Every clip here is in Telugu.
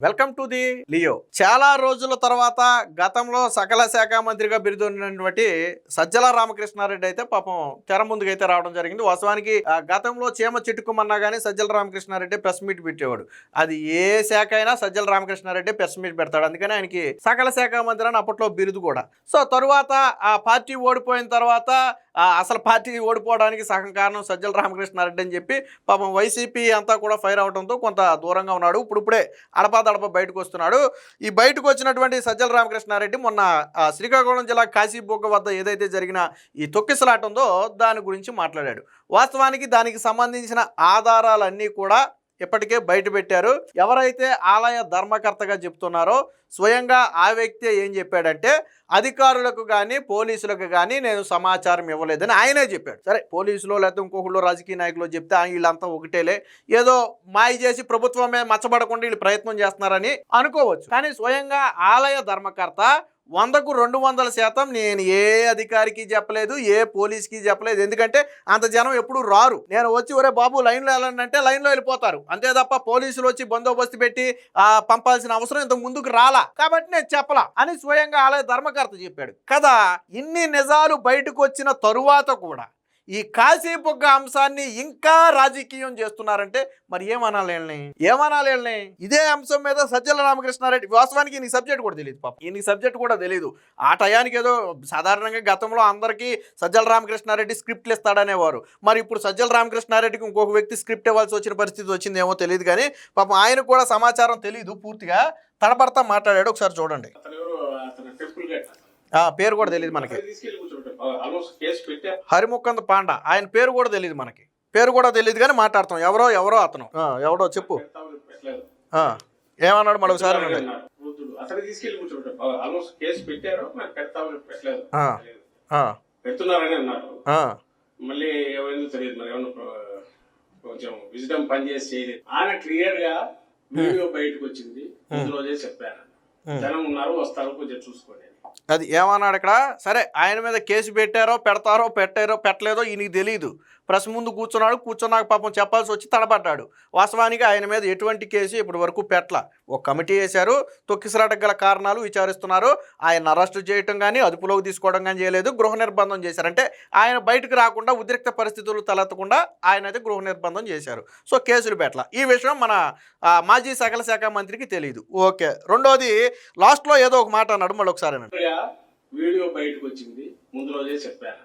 Welcome to the Leo. చాలా రోజుల తర్వాత గతంలో సకల శాఖ మంత్రిగా బిరుదొందినటువంటి సజ్జల రామకృష్ణారెడ్డి అయితే పాపం తెర ముందుకైతే రావడం జరిగింది. వాస్తవానికి గతంలో చీమ చిట్టుకుమన్నా కానీ సజ్జల రామకృష్ణారెడ్డి ప్రెస్ మీట్ పెట్టేవాడు. అది ఏ శాఖ అయినా సజ్జల రామకృష్ణారెడ్డి ప్రెస్ మీట్ పెడతాడు. అందుకని ఆయనకి సకల శాఖ మంత్రి అని అప్పట్లో బిరుదు కూడా. సో తరువాత ఆ పార్టీ ఓడిపోయిన తర్వాత అసలు పార్టీ ఓడిపోవడానికి సగం కారణం సజ్జల రామకృష్ణారెడ్డి అని చెప్పి పాపం వైసీపీ అంతా కూడా ఫైర్ అవడంతో కొంత దూరంగా ఉన్నాడు. ఇప్పుడే అడపా బయటకు వస్తున్నాడు. ఈ బయటకు వచ్చినటువంటి సజ్జల రామకృష్ణారెడ్డి మొన్న శ్రీకాకుళం జిల్లా కాశీబుగ్గ వద్ద ఏదైతే జరిగిన ఈ తొక్కిసలాట ఉందో దాని గురించి మాట్లాడాడు. వాస్తవానికి దానికి సంబంధించిన ఆధారాలన్నీ కూడా ఇప్పటికే బయట పెట్టారు. ఎవరైతే ఆలయ ధర్మకర్తగా చెప్తున్నారో స్వయంగా ఆ వ్యక్తి ఏం చెప్పాడంటే అధికారులకు కానీ పోలీసులకు కానీ నేను సమాచారం ఇవ్వలేదని ఆయనే చెప్పాడు. సరే పోలీసులు లేకపోతే ఇంకొకళ్ళు రాజకీయ నాయకులు చెప్తే వీళ్ళంతా ఒకటేలే, ఏదో మాయ చేసి ప్రభుత్వమే మచ్చబడకుండా వీళ్ళు ప్రయత్నం చేస్తున్నారని అనుకోవచ్చు. కానీ స్వయంగా ఆలయ ధర్మకర్త 100కు 200% నేను ఏ అధికారికి చెప్పలేదు, ఏ పోలీస్కి చెప్పలేదు. ఎందుకంటే అంత జనం ఎప్పుడు రారు. నేను వచ్చి ఒరే బాబు లైన్లో వెళ్ళండి లైన్లో వెళ్ళిపోతారు అంతే తప్ప పోలీసులు వచ్చి బందోబస్తు పెట్టి పంపాల్సిన అవసరం ఇంత ముందుకు రాలా, కాబట్టి నేను చెప్పలా అని స్వయంగా ఆలయ ధర్మకర్త చెప్పాడు కదా. ఇన్ని నిజాలు బయటకు వచ్చిన తరువాత కూడా ఈ కాశీబుగ్గ అంశాన్ని ఇంకా రాజకీయం చేస్తున్నారంటే మరి ఏమనాలి? ఇదే అంశం మీద సజ్జల రామకృష్ణారెడ్డి వాస్తవానికి ఈయన సబ్జెక్ట్ కూడా తెలియదు. పాపం ఈయన సబ్జెక్ట్ కూడా తెలియదు. ఆ టయానికి ఏదో సాధారణంగా గతంలో అందరికీ సజ్జల రామకృష్ణారెడ్డి స్క్రిప్ట్లు ఇస్తాడనేవారు. మరి ఇప్పుడు సజ్జల రామకృష్ణారెడ్డికి ఇంకొక వ్యక్తి స్క్రిప్ట్ ఇవ్వాల్సి వచ్చిన పరిస్థితి వచ్చిందేమో తెలియదు. కానీ పాపం ఆయనకు కూడా సమాచారం తెలియదు. పూర్తిగా తడబడతా మాట్లాడాడు. ఒకసారి చూడండి. పేరు కూడా తెలియదు మనకి. హరిముకంద పాండా ఆయన పేరు కూడా తెలియదు మనకి. పేరు కూడా తెలియదు కానీ మాట్లాడతాం. ఎవరో అతను ఎవడో చెప్పు ఏమన్నాడు మరొకసారి. మళ్ళీ ఏమైందో తెలియదు. మరి ఏమన్నా కొంచెం విజ్డమ్ పనిచేసి ఆయన క్లియర్ గా వీడియో బయటకు వచ్చింది. ముందు రోజే చెప్పాను జనం ఉన్నారు వస్తారు కొంచెం చూసుకోండి. అది ఏమన్నాడు ఇక్కడ. సరే ఆయన మీద కేసు పెట్టలేదో ఈయనకి తెలియదు. ప్రెస్ ముందు కూర్చున్నాక పాపం చెప్పాల్సి వచ్చి తడబడ్డాడు. వాస్తవానికి ఆయన మీద ఎటువంటి కేసు ఇప్పటి వరకు పెట్టల. ఒక కమిటీ వేశారు, తొక్కిసలాటకు గల కారణాలు విచారిస్తున్నారు. ఆయన అరెస్టు చేయటం కానీ అదుపులోకి తీసుకోవడం కానీ చేయలేదు. గృహ నిర్బంధం చేశారు. అంటే ఆయన బయటకు రాకుండా ఉద్రిక్త పరిస్థితులు తలెత్తకుండా ఆయన అయితే గృహ నిర్బంధం చేశారు. సో కేసులు పెట్టల. ఈ విషయం మన మాజీ సకల శాఖ మంత్రికి తెలియదు. ఓకే. రెండోది లాస్ట్లో ఏదో ఒక మాట అన్నాడు. మళ్ళీ ఒకసారి వీడియో బయటకు వచ్చింది. ముందు రోజే చెప్పాను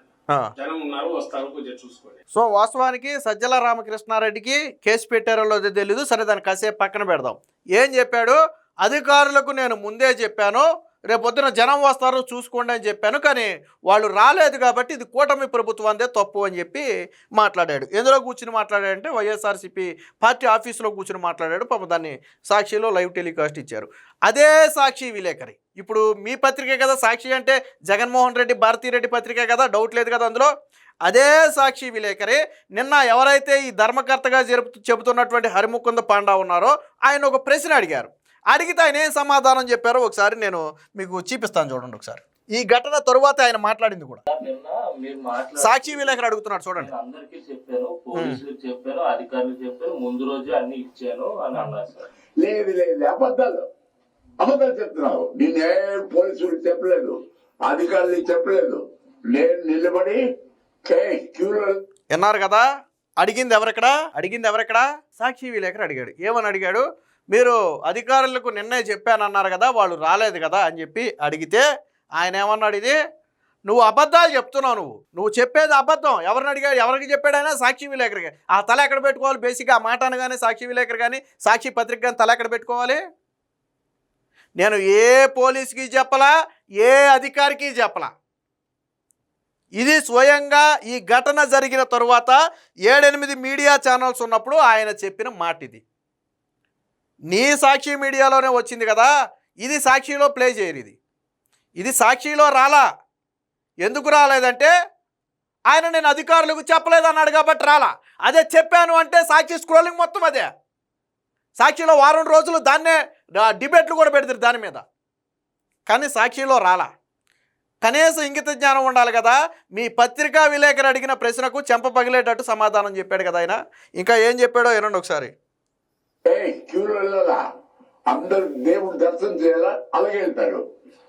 జనం ఉన్నారు వస్తారు కొంచెం చూసుకోండి. సో వాస్తవానికి సజ్జల రామకృష్ణారెడ్డికి కేసు పెట్టారో లేదో తెలీదు. సరే దాన్ని కాసేపు పక్కన పెడదాం. ఏం చెప్పాడు? అధికారులకు నేను ముందే చెప్పాను, రేపొద్దున జనం వస్తారు చూసుకోండి అని చెప్పాను, కానీ వాళ్ళు రాలేదు కాబట్టి ఇది కూటమి ప్రభుత్వందే తప్పు అని చెప్పి మాట్లాడాడు. ఎందులో కూర్చుని మాట్లాడాడంటే వైఎస్ఆర్సీపీ పార్టీ ఆఫీసులో కూర్చుని మాట్లాడాడు. పాపం దాన్ని సాక్షిలో లైవ్ టెలికాస్ట్ ఇచ్చారు. అదే సాక్షి విలేకరి, ఇప్పుడు మీ పత్రికే కదా సాక్షి అంటే, జగన్మోహన్ రెడ్డి భారతీరెడ్డి పత్రికే కదా, డౌట్ లేదు కదా అందులో. అదే సాక్షి విలేకరి నిన్న ఎవరైతే ఈ ధర్మకర్తగా చెబుతున్నటువంటి హరిముకుంద పాండా ఉన్నారో ఆయన ఒక ప్రశ్న అడిగారు. అడిగితే ఆయన ఏం సమాధానం చెప్పారో ఒకసారి నేను మీకు చూపిస్తాను చూడండి. ఒకసారి ఈ ఘటన తరువాత ఆయన మాట్లాడింది కూడా సాక్షి విలేకరు అడుగుతున్నాడు చూడండి. అందరికీ చెప్పాను, పోలీసులకు చెప్పాను, అధికారులకు చెప్పాను, ముందు రోజు అన్ని ఇచ్చాను అని అన్నారు సార్. లేదు అబద్ధాలు చెప్తున్నావు. నేనే పోలీసులకు చెప్పలేదు, అధికారులకు చెప్పలేదు. నేను నిలబడి విన్నారు కదా. అడిగింది ఎవరెక్కడ సాక్షి విలేకరు అడిగాడు. ఏమని అడిగాడు? మీరు అధికారులకు నిన్నే చెప్పానన్నారు కదా, వాళ్ళు రాలేదు కదా అని చెప్పి అడిగితే ఆయన ఏమన్నాడు? ఇది నువ్వు అబద్ధాలు చెప్తున్నావు, నువ్వు చెప్పేది అబద్ధం. ఎవరికి చెప్పాడైనా సాక్షి విలేకరికి. ఆ తల ఎక్కడ పెట్టుకోవాలి? బేసిక్గా ఆ మాట అనగానే సాక్షి విలేకరు కానీ సాక్షి పత్రిక కానీ తల ఎక్కడ పెట్టుకోవాలి? నేను ఏ పోలీసుకి చెప్పలా, ఏ అధికారికి చెప్పలా. ఇది స్వయంగా ఈ ఘటన జరిగిన తరువాత 7-8 మీడియా ఛానల్స్ ఉన్నప్పుడు ఆయన చెప్పిన మాట ఇది. నీ సాక్షి మీడియాలోనే వచ్చింది కదా, ఇది సాక్షిలో ప్లే చేయరు. ఇది సాక్షిలో రాలా. ఎందుకు రాలేదంటే ఆయన నేను అధికారులకు చెప్పలేదు అన్నాడు కాబట్టి రాలా. అదే చెప్పాను అంటే సాక్షి స్క్రోలింగ్ మొత్తం అదే. సాక్షిలో వారం రోజులు దాన్నే డిబేట్లు కూడా పెడతారు దాని మీద, కానీ సాక్షిలో రాలా. కనీసం ఇంగిత జ్ఞానం ఉండాలి కదా. మీ పత్రికా విలేకరు అడిగిన ప్రశ్నకు చెంప పగిలేటట్టు సమాధానం చెప్పాడు కదా ఆయన. ఇంకా ఏం చెప్పాడో వినండి ఒకసారి. అందరు దేవుడు దర్శనం చేయాలా అలాగే వెళ్తారు.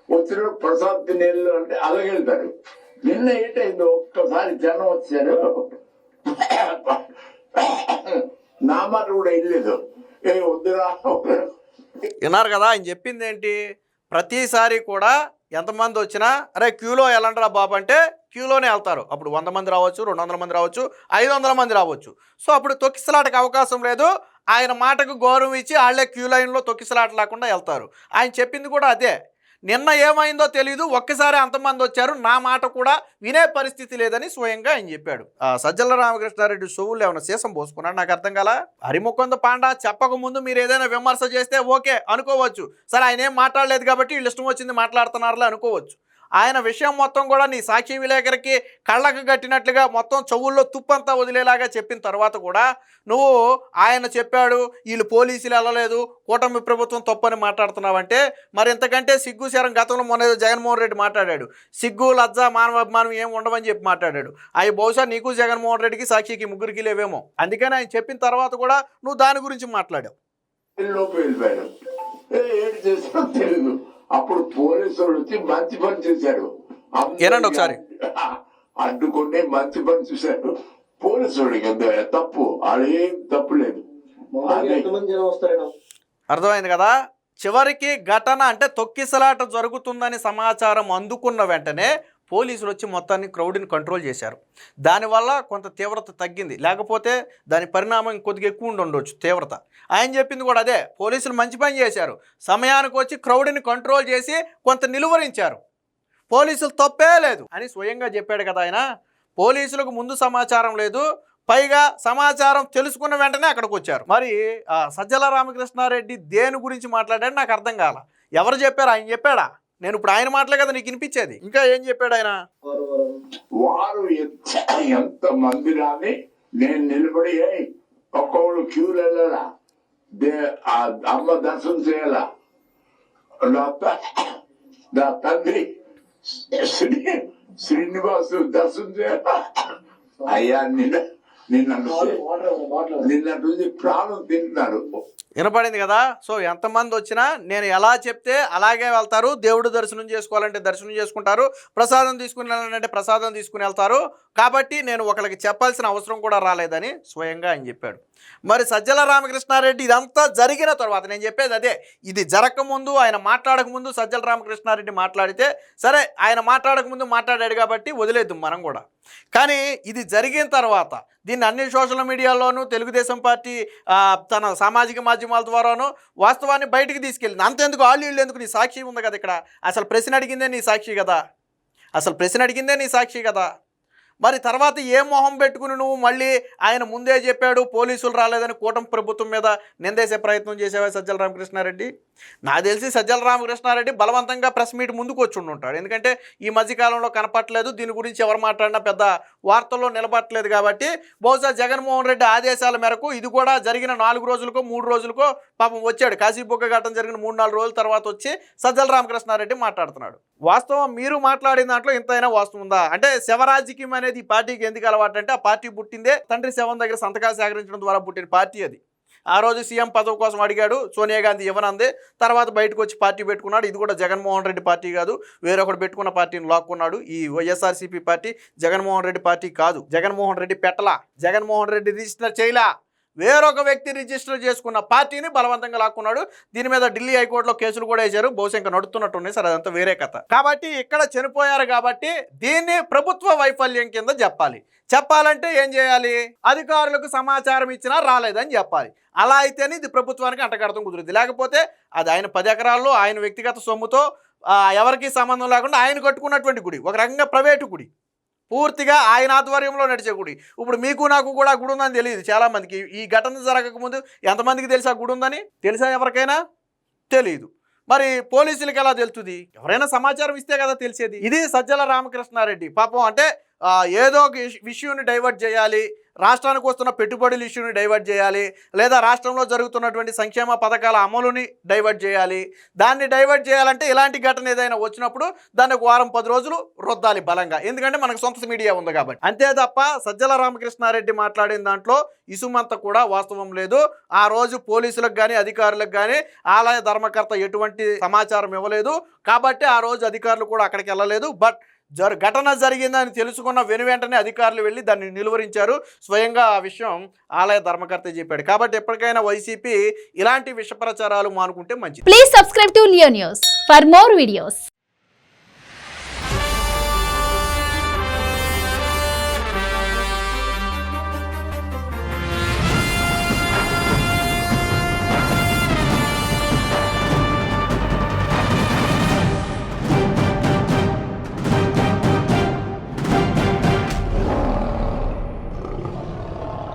వచ్చిన ప్రసాద్ తినేళ్ళు అంటే అలాగే వెళ్తారు. నిన్న ఏంటైందో ఒక్కసారి జనం వచ్చారు, నా మాట కూడా వెళ్ళలేదు. వద్దురా విన్నారు కదా ఆయన చెప్పింది ఏంటి? ప్రతిసారి కూడా ఎంతమంది వచ్చినా అరే క్యూలో వెళ్ళండిరా బాబు అంటే క్యూలోనే వెళ్తారు. అప్పుడు 100 మంది రావచ్చు, 200 మంది రావచ్చు, 500 మంది రావచ్చు. సో అప్పుడు తొక్కిసలాటకు అవకాశం లేదు. ఆయన మాటకు గౌరవం ఇచ్చి వాళ్ళే క్యూ లైన్లో తొక్కిసలాట లేకుండా వెళ్తారు. ఆయన చెప్పింది కూడా అదే. నిన్న ఏమైందో తెలీదు, ఒక్కసారి అంతమంది వచ్చారు, నా మాట కూడా వినే పరిస్థితి లేదని స్వయంగా ఆయన చెప్పాడు. సజ్జల రామకృష్ణారెడ్డి సొవ్వులు ఏమైనా సీసం పోసుకున్నాడు నాకు అర్థం కాల. హరిముకుంద పాండా చెప్పక ముందు మీరు ఏదైనా విమర్శ చేస్తే ఓకే అనుకోవచ్చు, సరే ఆయన ఏం మాట్లాడలేదు కాబట్టి వీళ్ళు ఇష్టం వచ్చింది మాట్లాడుతున్నారులే అనుకోవచ్చు. ఆయన విషయం మొత్తం కూడా నీ సాక్షి విలేకరికి కళ్ళకు కట్టినట్లుగా మొత్తం చెవుల్లో తుప్పంతా వదిలేలాగా చెప్పిన తర్వాత కూడా నువ్వు ఆయన చెప్పాడు వీళ్ళు పోలీసులు వెళ్ళలేదు, కూటమి ప్రభుత్వం తప్పని మాట్లాడుతున్నావంటే మరి ఇంతకంటే సిగ్గు శరం గతంలో మొన్న జగన్మోహన్ రెడ్డి మాట్లాడాడు, సిగ్గు లజ్జ మానవాభిమానం ఏం ఉండవని చెప్పి మాట్లాడాడు. అవి బహుశా నీకు జగన్మోహన్ రెడ్డికి సాక్షికి ముగ్గురికి లేవేమో, అందుకని ఆయన చెప్పిన తర్వాత కూడా నువ్వు దాని గురించి మాట్లాడావు. లోపు వెళ్ళిపోయాడు. ఏడు చేసినా తెలియదు. అప్పుడు పోలీసులు వచ్చి మంచి పని చేశారు, ఏనండి ఒకసారి అడ్డుకొని మంచి పని చూశారు. పోలీసుడికి తప్పు, అదేం తప్పు లేదు. అర్థమైంది కదా. చివరికి ఘటన అంటే తొక్కిసలాట జరుగుతుందని సమాచారం అందుకున్న వెంటనే పోలీసులు వచ్చి మొత్తాన్ని క్రౌడ్ని కంట్రోల్ చేశారు. దానివల్ల కొంత తీవ్రత తగ్గింది, లేకపోతే దాని పరిణామం కొద్దిగా ఎక్కువ ఉండొచ్చు తీవ్రత. ఆయన చెప్పింది కూడా అదే, పోలీసులు మంచి పని చేశారు, సమయానికి వచ్చి క్రౌడ్ని కంట్రోల్ చేసి కొంత నిలువరించారు, పోలీసులు తప్పే లేదు అని స్వయంగా చెప్పాడు కదా ఆయన. పోలీసులకు ముందు సమాచారం లేదు, పైగా సమాచారం తెలుసుకున్న వెంటనే అక్కడికి వచ్చారు. మరి సజ్జల రామకృష్ణారెడ్డి దేని గురించి మాట్లాడాడు నాకు అర్థం కాల. ఎవరు చెప్పారు? ఆయన చెప్పాడా? నేను ఇప్పుడు ఆయన మాటలే కదా నీకు వినిపించేది. ఇంకా ఏం చెప్పాడు ఆయన? వారు ఎంత మంది రాని నేను నిలబడి ఒక్కొక్కరు క్యూలు వెళ్ళాలా, అమ్మ దర్శనం చేయాలా, నా తండ్రి శ్రీనివాసు దర్శనం చేయాలా. అయ్యా నిన్నటి ప్రాణం తింటున్నారు. వినపడింది కదా. సో ఎంతమంది వచ్చినా నేను ఎలా చెప్తే అలాగే వెళ్తారు, దేవుడు దర్శనం చేసుకోవాలంటే దర్శనం చేసుకుంటారు, ప్రసాదం తీసుకుని వెళ్ళాలంటే ప్రసాదం తీసుకుని వెళ్తారు, కాబట్టి నేను ఒకరికి చెప్పాల్సిన అవసరం కూడా రాలేదని స్వయంగా ఆయన చెప్పాడు. మరి సజ్జల రామకృష్ణారెడ్డి ఇదంతా జరిగిన తర్వాత, నేను చెప్పేది అదే, ఇది జరగకముందు ఆయన మాట్లాడకముందు సజ్జల రామకృష్ణారెడ్డి మాట్లాడితే సరే, ఆయన మాట్లాడకముందు మాట్లాడాడు కాబట్టి వదిలేద్దాం మనం కూడా. కానీ ఇది జరిగిన తర్వాత దీన్ని అన్ని సోషల్ మీడియాలోనూ తెలుగుదేశం పార్టీ తన సామాజిక మాధ్యమాల ద్వారానూ వాస్తవాన్ని బయటికి తీసుకెళ్ళింది. అంతెందుకు వీళ్ళు ఎందుకు, నీ సాక్షి ఉంది కదా ఇక్కడ, అసలు ప్రశ్న అడిగిందే నీ సాక్షి కదా, అసలు ప్రశ్న అడిగిందే నీ సాక్షి కదా. మరి తర్వాత ఏ మొహం పెట్టుకుని నువ్వు మళ్ళీ ఆయన ముందే చెప్పాడు పోలీసులు రాలేదని కూటమి ప్రభుత్వం మీద నిందేసే ప్రయత్నం చేసేవా సజ్జల రామకృష్ణారెడ్డి? నాకు తెలిసి సజ్జల రామకృష్ణారెడ్డి బలవంతంగా ప్రెస్ మీట్ ముందుకు వచ్చి ఉంటాడు, ఎందుకంటే ఈ మధ్యకాలంలో కనపట్లేదు, దీని గురించి ఎవరు మాట్లాడినా పెద్ద వార్తల్లో నిలబట్టలేదు కాబట్టి బహుశా జగన్మోహన్ రెడ్డి ఆదేశాల మేరకు ఇది కూడా జరిగిన 4 రోజులకో 3 రోజులకో పాపం వచ్చాడు. కాశీబుగ్గ ఘటన జరిగిన 3-4 రోజుల తర్వాత వచ్చి సజ్జల రామకృష్ణారెడ్డి మాట్లాడుతున్నాడు. వాస్తవం మీరు మాట్లాడిన దాంట్లో ఇంతైనా వాస్తవం ఉందా అంటే? శవరాజకీయం అనేది ఈ పార్టీకి ఎందుకు అలవాటు అంటే, ఆ పార్టీ పుట్టిందే తండ్రి శవం దగ్గర సంతకాలు సేకరించడం ద్వారా పుట్టిన పార్టీ అది. ఆ రోజు సీఎం పదవి కోసం అడిగాడు, సోనియా గాంధీ ఇవ్వనందే, తర్వాత బయటకు వచ్చి పార్టీ పెట్టుకున్నాడు. ఇది కూడా జగన్మోహన్ రెడ్డి పార్టీ కాదు, వేరొకటి పెట్టుకున్న పార్టీని లాక్కున్నాడు. ఈ వైఎస్ఆర్సీపీ పార్టీ జగన్మోహన్ రెడ్డి పార్టీ కాదు, జగన్మోహన్ రెడ్డి పెట్టలా, జగన్మోహన్ రెడ్డి రిజిస్టర్ చేయలా, వేరొక వ్యక్తి రిజిస్టర్ చేసుకున్న పార్టీని బలవంతంగా లాక్కున్నాడు. దీని మీద ఢిల్లీ హైకోర్టులో కేసులు కూడా వేశారు, బహుశా ఇంకా నడుతున్నట్టున్నాయి, సరే అదంతా వేరే కథ. కాబట్టి ఇక్కడ చనిపోయారు కాబట్టి దీన్ని ప్రభుత్వ వైఫల్యం కింద చెప్పాలంటే ఏం చేయాలి? అధికారులకు సమాచారం ఇచ్చినా రాలేదని చెప్పాలి. అలా అయితేనే ఇది ప్రభుత్వానికి అంటగడతం కుదురుద్ది. లేకపోతే అది ఆయన 10 ఎకరాల్లో ఆయన వ్యక్తిగత సొమ్ముతో ఎవరికి సంబంధం లేకుండా ఆయన కట్టుకున్నటువంటి గుడి, ఒక రకంగా ప్రైవేటు గుడి, పూర్తిగా ఆయన ఆధ్వర్యంలో నడిచే గుడి. ఇప్పుడు మీకు నాకు కూడా గుడి ఉందని తెలియదు చాలామందికి. ఈ ఘటన జరగకముందు ఎంతమందికి తెలుసా గుడి ఉందని? తెలుసా ఎవరికైనా? తెలియదు. మరి పోలీసులకి ఎలా తెలుస్తుంది? ఎవరైనా సమాచారం ఇస్తే కదా తెలిసేది. ఇది సజ్జల రామకృష్ణారెడ్డి పాపం. అంటే ఏదో ఒక ఇష్యూని డైవర్ట్ చేయాలి, రాష్ట్రానికి వస్తున్న పెట్టుబడుల ఇష్యూని డైవర్ట్ చేయాలి, లేదా రాష్ట్రంలో జరుగుతున్నటువంటి సంక్షేమ పథకాల అమలుని డైవర్ట్ చేయాలి. దాన్ని డైవర్ట్ చేయాలంటే ఇలాంటి ఘటన ఏదైనా వచ్చినప్పుడు దాన్ని ఒక వారం 10 రోజులు రుద్దాలి బలంగా, ఎందుకంటే మనకు సొంత మీడియా ఉంది కాబట్టి. అంతే తప్ప సజ్జల రామకృష్ణారెడ్డి మాట్లాడిన దాంట్లో ఇసుమంత కూడా వాస్తవం లేదు. ఆ రోజు పోలీసులకు కానీ అధికారులకు కానీ ఆలయ ధర్మకర్త ఎటువంటి సమాచారం ఇవ్వలేదు కాబట్టి ఆ రోజు అధికారులు కూడా అక్కడికి వెళ్ళలేదు. బట్ ఘటన జరిగిందని తెలుసుకున్న వెనువెంటనే అధికారులు వెళ్ళి దాన్ని నిలువరించారు. స్వయంగా ఆ విషయం ఆలయ ధర్మకర్త చెప్పాడు. కాబట్టి ఎప్పటికైనా వైసీపీ ఇలాంటి విష ప్రచారాలు మానుకుంటే మంచిది. Please subscribe to Leo news for more videos.